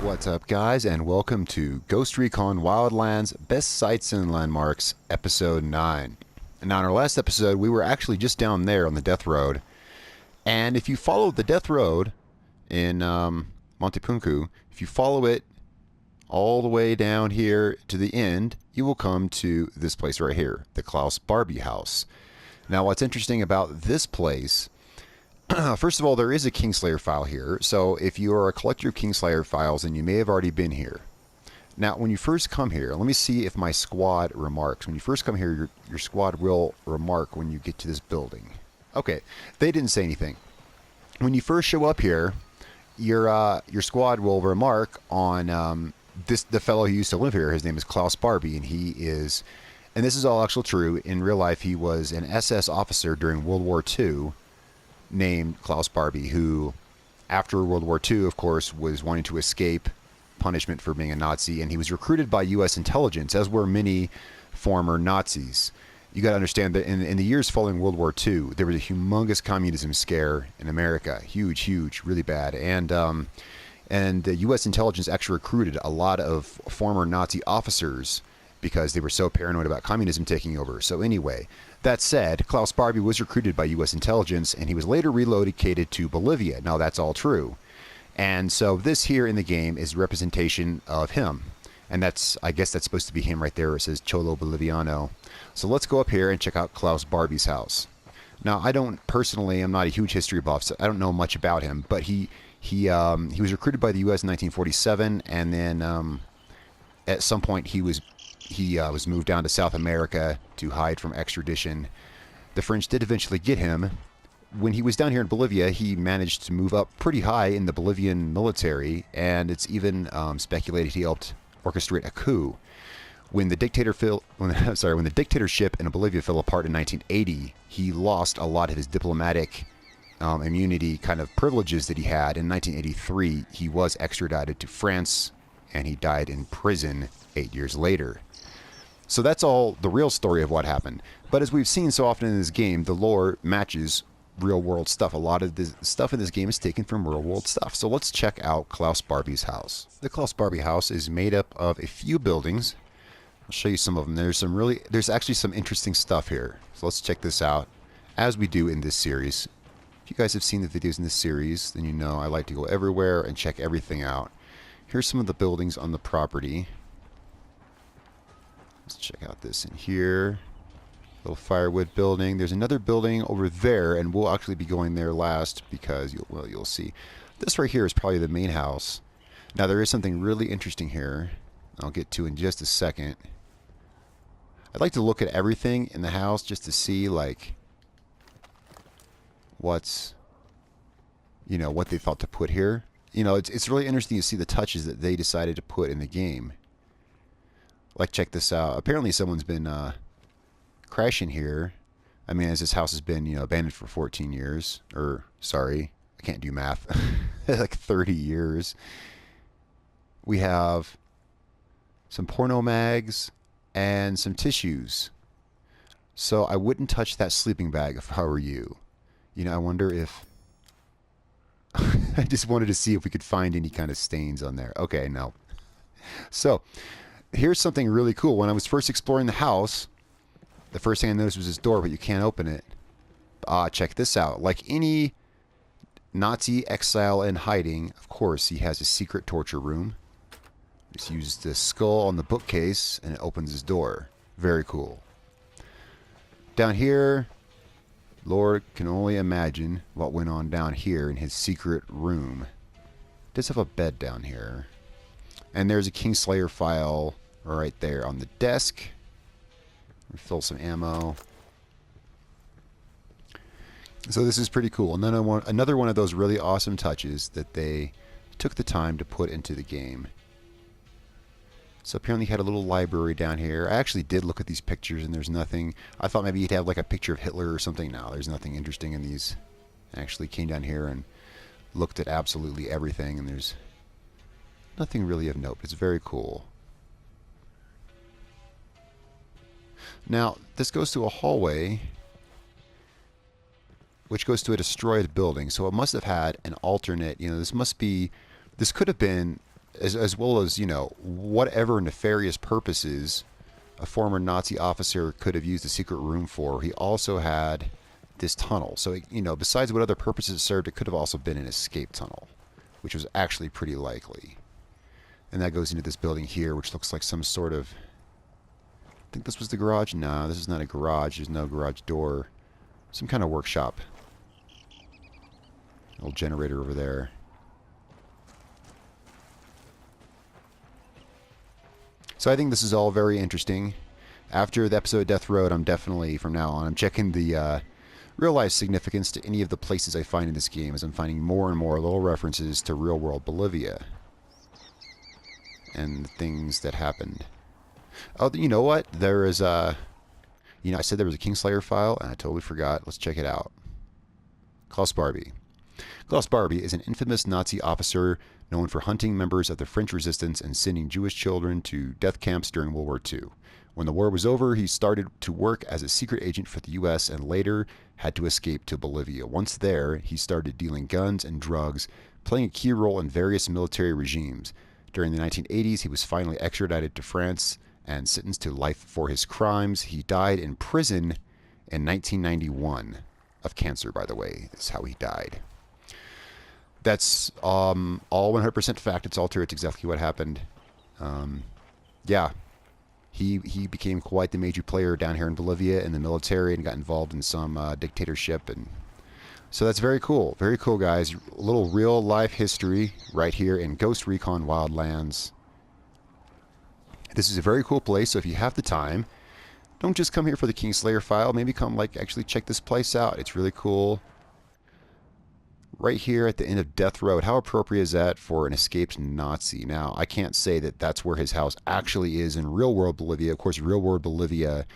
What's up, guys, and welcome to Ghost Recon Wildlands Best Sites and Landmarks, Episode 9. And on our last episode, we were actually just down there on the Death Road. And if you follow the Death Road in Montepunku, if you follow it all the way down here to the end, you will come to this place right here, the Klaus Barbie House. Now, what's interesting about this place... First of all, there is a Kingslayer file here, so if you are a collector of Kingslayer files, then you may have already been here. Now, when you first come here, let me see if my squad remarks. When you first come here, your squad will remark when you get to this building. Okay, they didn't say anything. When you first show up here, your squad will remark on the fellow who used to live here. His name is Klaus Barbie, and and this is all actually true. In real life, he was an SS officer during World War II, named Klaus Barbie, who after World War II, of course, was wanting to escape punishment for being a Nazi, and he was recruited by U.S. intelligence, as were many former Nazis. You got to understand that in the years following World War II, there was a humongous communism scare in America, huge, really bad, and the U.S. intelligence actually recruited a lot of former Nazi officers because they were so paranoid about communism taking over. So anyway, that said, Klaus Barbie was recruited by U.S. intelligence, and he was later relocated to Bolivia. Now, that's all true. And so this here in the game is representation of him. And I guess that's supposed to be him right there. It says Cholo Boliviano. So let's go up here and check out Klaus Barbie's house. Now, I'm not a huge history buff, so I don't know much about him, but he was recruited by the U.S. in 1947, and then at some point he was moved down to South America to hide from extradition. The French did eventually get him. When he was down here in Bolivia, he managed to move up pretty high in the Bolivian military, and it's even speculated he helped orchestrate a coup. When the dictatorship in Bolivia fell apart in 1980, he lost a lot of his diplomatic immunity kind of privileges that he had. In 1983, he was extradited to France, and he died in prison 8 years later. So that's all the real story of what happened. But as we've seen so often in this game, the lore matches real-world stuff. A lot of the stuff in this game is taken from real-world stuff. So let's check out Klaus Barbie's house. The Klaus Barbie house is made up of a few buildings. I'll show you some of them. There's actually some interesting stuff here. So let's check this out, as we do in this series. If you guys have seen the videos in this series, then you know I like to go everywhere and check everything out. Here's some of the buildings on the property. Let's check out this in here. Little firewood building. There's another building over there, and we'll actually be going there last because you'll see. This right here is probably the main house. Now there is something really interesting here. I'll get to in just a second. I'd like to look at everything in the house just to see like what they thought to put here. It's really interesting to see the touches that they decided to put in the game. Like, check this out. Apparently someone's been crashing here. I mean, as this house has been, abandoned for 14 years. Or, sorry, I can't do math. Like 30 years. We have some porno mags and some tissues. So I wouldn't touch that sleeping bag if I were you. I wonder if... I just wanted to see if we could find any kind of stains on there. Okay, no. So... here's something really cool. When I was first exploring the house, the first thing I noticed was this door, but you can't open it. Check this out. Like any Nazi exile in hiding, of course, he has a secret torture room. Just uses the skull on the bookcase, and it opens his door. Very cool. Down here, Lord can only imagine what went on down here in his secret room. Does have a bed down here. And there's a Kingslayer file right there on the desk. Refill some ammo. So this is pretty cool. Another one of those really awesome touches that they took the time to put into the game. So apparently he had a little library down here. I actually did look at these pictures and there's nothing. I thought maybe he'd have like a picture of Hitler or something. No, there's nothing interesting in these. I actually came down here and looked at absolutely everything, and there's nothing really of note. It's very cool. Now, this goes to a hallway, which goes to a destroyed building. So it must have had an alternate, this could have been as well as, you know, whatever nefarious purposes a former Nazi officer could have used the secret room for, he also had this tunnel. So, you know, besides what other purposes it served, it could have also been an escape tunnel, which was actually pretty likely. And that goes into this building here, which looks like some sort of... I think this was the garage? No, this is not a garage. There's no garage door. Some kind of workshop. Old generator over there. So I think this is all very interesting. After the episode Death Road, I'm definitely, from now on, I'm checking the real-life significance to any of the places I find in this game, as I'm finding more and more little references to real-world Bolivia and the things that happened. Oh, you know what? There is a... You know, I said there was a Kingslayer file, and I totally forgot. Let's check it out. Klaus Barbie. Klaus Barbie is an infamous Nazi officer known for hunting members of the French resistance and sending Jewish children to death camps during World War II. When the war was over, he started to work as a secret agent for the U.S. and later had to escape to Bolivia. Once there, he started dealing guns and drugs, playing a key role in various military regimes. During the 1980s, he was finally extradited to France and sentenced to life for his crimes. He died in prison in 1991 of cancer, by the way. That's how he died. That's all 100% fact. It's all true. It's exactly what happened. Yeah. He became quite the major player down here in Bolivia in the military and got involved in some dictatorship. And so that's very cool. Very cool, guys. A little real-life history right here in Ghost Recon Wildlands. This is a very cool place, so if you have the time, don't just come here for the Kingslayer file. Maybe come, like, actually check this place out. It's really cool. Right here at the end of Death Road. How appropriate is that for an escaped Nazi? Now, I can't say that that's where his house actually is in real-world Bolivia. Of course, real-world Bolivia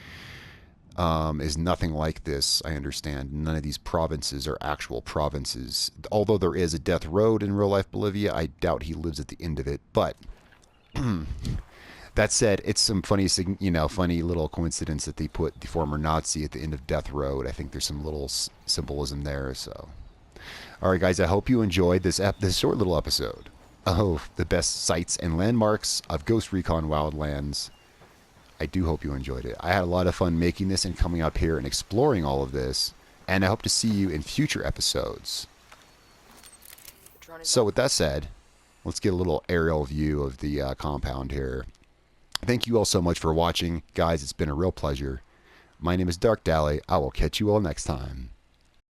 is nothing like this, I understand. None of these provinces are actual provinces. Although there is a Death Road in real-life Bolivia, I doubt he lives at the end of it. But... That said, it's some funny, you know, funny little coincidence that they put the former Nazi at the end of Death Road. I think there's some little symbolism there. So, all right, guys, I hope you enjoyed this short little episode of the best sites and landmarks of Ghost Recon Wildlands. I do hope you enjoyed it. I had a lot of fun making this and coming up here and exploring all of this, and I hope to see you in future episodes. So, with that said, let's get a little aerial view of the compound here. Thank you all so much for watching. Guys, it's been a real pleasure. My name is Darkdally. I will catch you all next time.